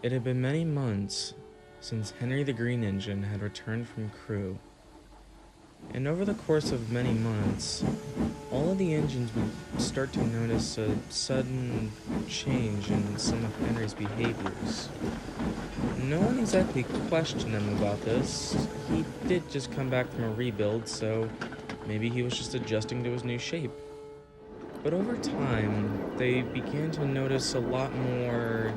It had been many months since Henry the Green Engine had returned from crew, and over the course of many months, all of the engines would start to notice a sudden change in some of Henry's behaviors. No one exactly questioned him about this. He did just come back from a rebuild, so maybe he was just adjusting to his new shape. But over time, they began to notice a lot more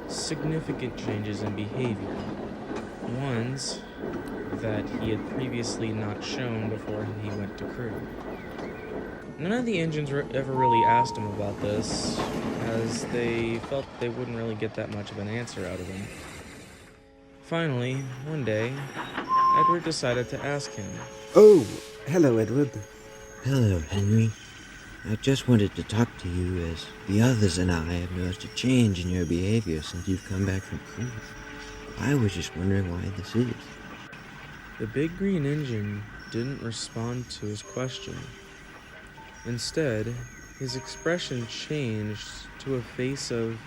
significant changes in behavior. Ones that he had previously not shown before he went to crew. None of the engines ever really asked him about this, as they felt they wouldn't really get that much of an answer out of him. Finally, one day, Edward decided to ask him. Oh, hello, Edward. Hello, Henry. I just wanted to talk to you, as the others and I have noticed a change in your behavior since you've come back from cruise. I was just wondering why this is. The big green engine didn't respond to his question. Instead, his expression changed to a face of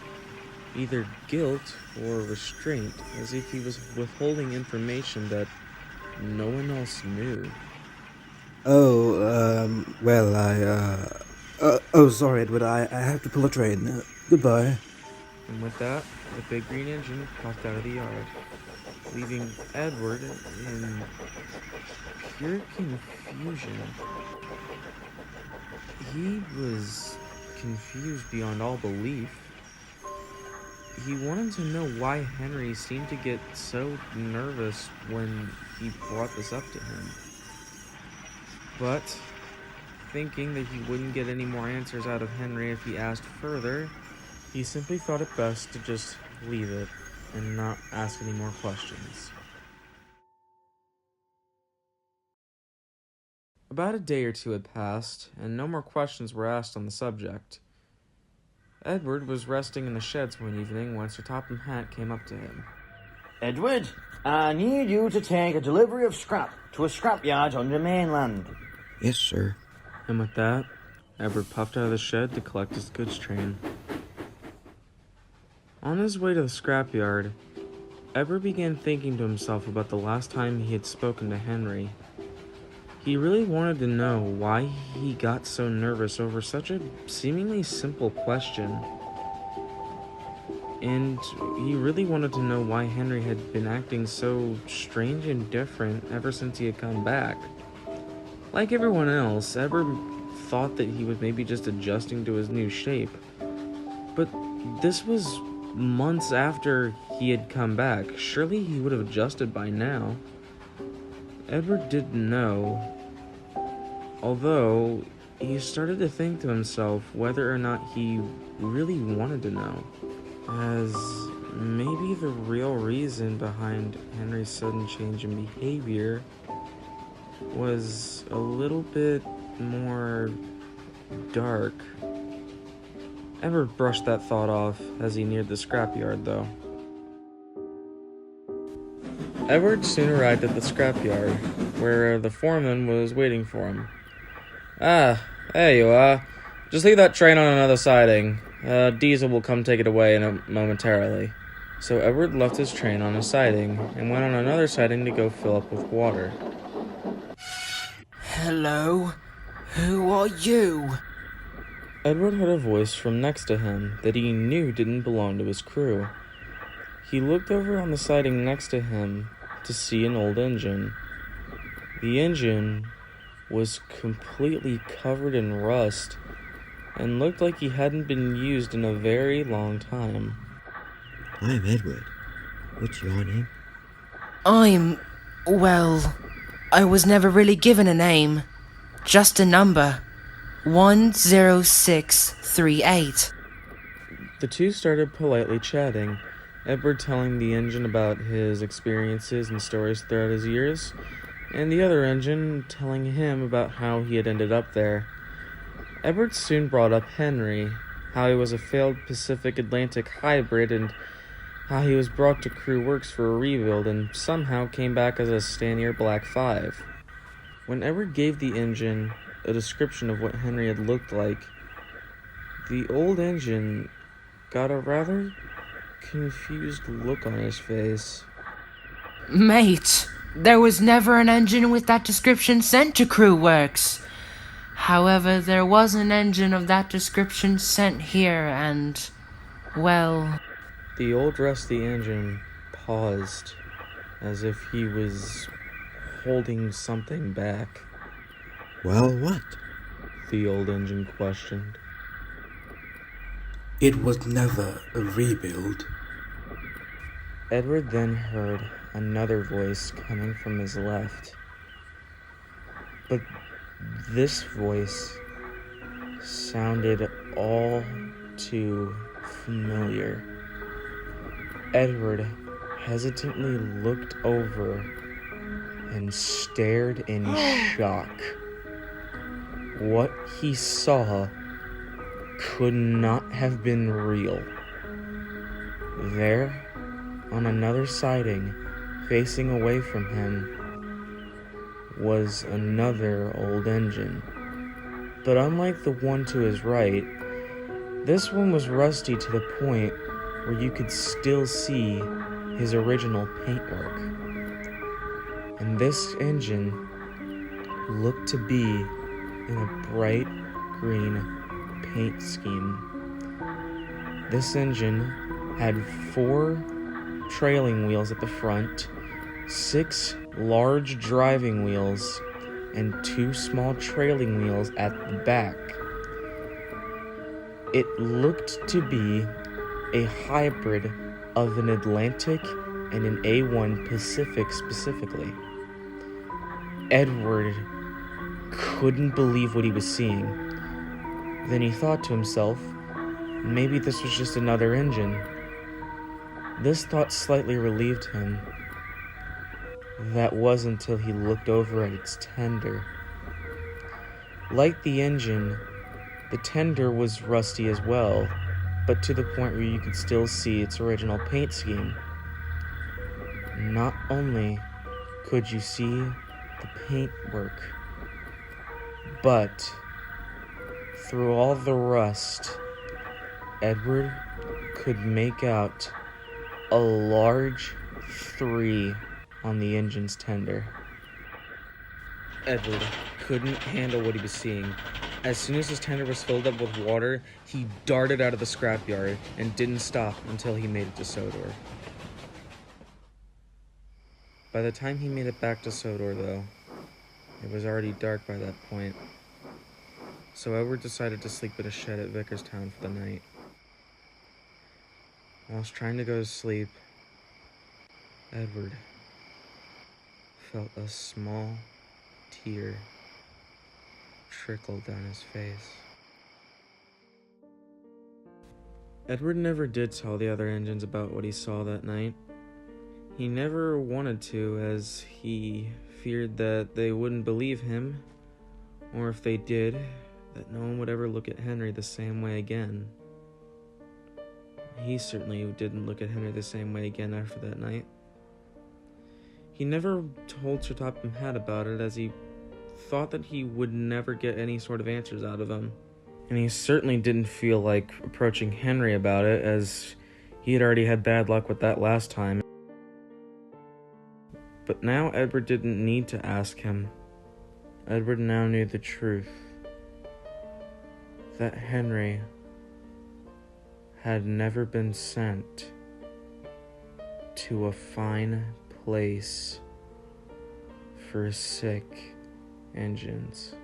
either guilt or restraint, as if he was withholding information that no one else knew. Sorry, Edward, I have to pull a train. Goodbye. And with that, the big green engine puffed out of the yard, leaving Edward in pure confusion. He was confused beyond all belief. He wanted to know why Henry seemed to get so nervous when he brought this up to him. But, thinking that he wouldn't get any more answers out of Henry if he asked further, he simply thought it best to just leave it and not ask any more questions. About a day or two had passed, and no more questions were asked on the subject. Edward was resting in the sheds one evening when Sir Topham Hatt came up to him. Edward, I need you to take a delivery of scrap to a scrapyard on the mainland. Yes, sir. And with that, Edward puffed out of the shed to collect his goods train. On his way to the scrapyard, Edward began thinking to himself about the last time he had spoken to Henry. He really wanted to know why he got so nervous over such a seemingly simple question. And he really wanted to know why Henry had been acting so strange and different ever since he had come back. Like everyone else, Edward thought that he was maybe just adjusting to his new shape. But this was months after he had come back. Surely he would have adjusted by now. Edward didn't know, although he started to think to himself whether or not he really wanted to know, as maybe the real reason behind Henry's sudden change in behavior was a little bit more dark. Edward brushed that thought off as he neared the scrapyard, though. Edward soon arrived at the scrapyard, where the foreman was waiting for him. Ah, there you are. Just leave that train on another siding. Diesel will come take it away momentarily. So Edward left his train on a siding and went on another siding to go fill up with water. Hello? Who are you? Edward heard a voice from next to him that he knew didn't belong to his crew. He looked over on the siding next to him to see an old engine. The engine was completely covered in rust and looked like he hadn't been used in a very long time. I'm Edward. What's your name? I was never really given a name. Just a number. 10638. The two started politely chatting, Edward telling the engine about his experiences and stories throughout his years, and the other engine telling him about how he had ended up there. Edward soon brought up Henry, how he was a failed Pacific Atlantic hybrid, and how he was brought to Crew Works for a rebuild and somehow came back as a Stanier Black 5. When Edward gave the engine a description of what Henry had looked like, the old engine got a rather confused look on his face. Mate, there was never an engine with that description sent to Crew Works. However, there was an engine of that description sent here, and, well... The old rusty engine paused, as if he was holding something back. Well, what? The old engine questioned. It was never a rebuild. Edward then heard another voice coming from his left. But this voice sounded all too familiar. Edward hesitantly looked over and stared in shock. What he saw could not have been real. There, on another siding, facing away from him, was another old engine. But unlike the one to his right, this one was rusty to the point where you could still see his original paintwork. And this engine looked to be in a bright green paint scheme. This engine had 4 trailing wheels at the front, 6 large driving wheels, and 2 small trailing wheels at the back. It looked to be a hybrid of an Atlantic and an A1 Pacific specifically. Edward couldn't believe what he was seeing. Then he thought to himself, maybe this was just another engine. This thought slightly relieved him. That was until he looked over at its tender. Like the engine, the tender was rusty as well, but to the point where you could still see its original paint scheme. Not only could you see the paintwork, but through all the rust, Edward could make out a large 3 on the engine's tender. Edward couldn't handle what he was seeing. As soon as his tender was filled up with water, he darted out of the scrapyard and didn't stop until he made it to Sodor. By the time he made it back to Sodor, though, it was already dark by that point. So Edward decided to sleep in a shed at Vickerstown for the night. Whilst trying to go to sleep, Edward felt a small tear trickle down his face. Edward never did tell the other engines about what he saw that night. He never wanted to, as he feared that they wouldn't believe him, or if they did, that no one would ever look at Henry the same way again. He certainly didn't look at Henry the same way again after that night. He never told Sir Topham Hatt about it, as he thought that he would never get any sort of answers out of him. And he certainly didn't feel like approaching Henry about it, as he had already had bad luck with that last time. But now Edward didn't need to ask him. Edward now knew the truth. That Henry had never been sent to a fine place for sick engines.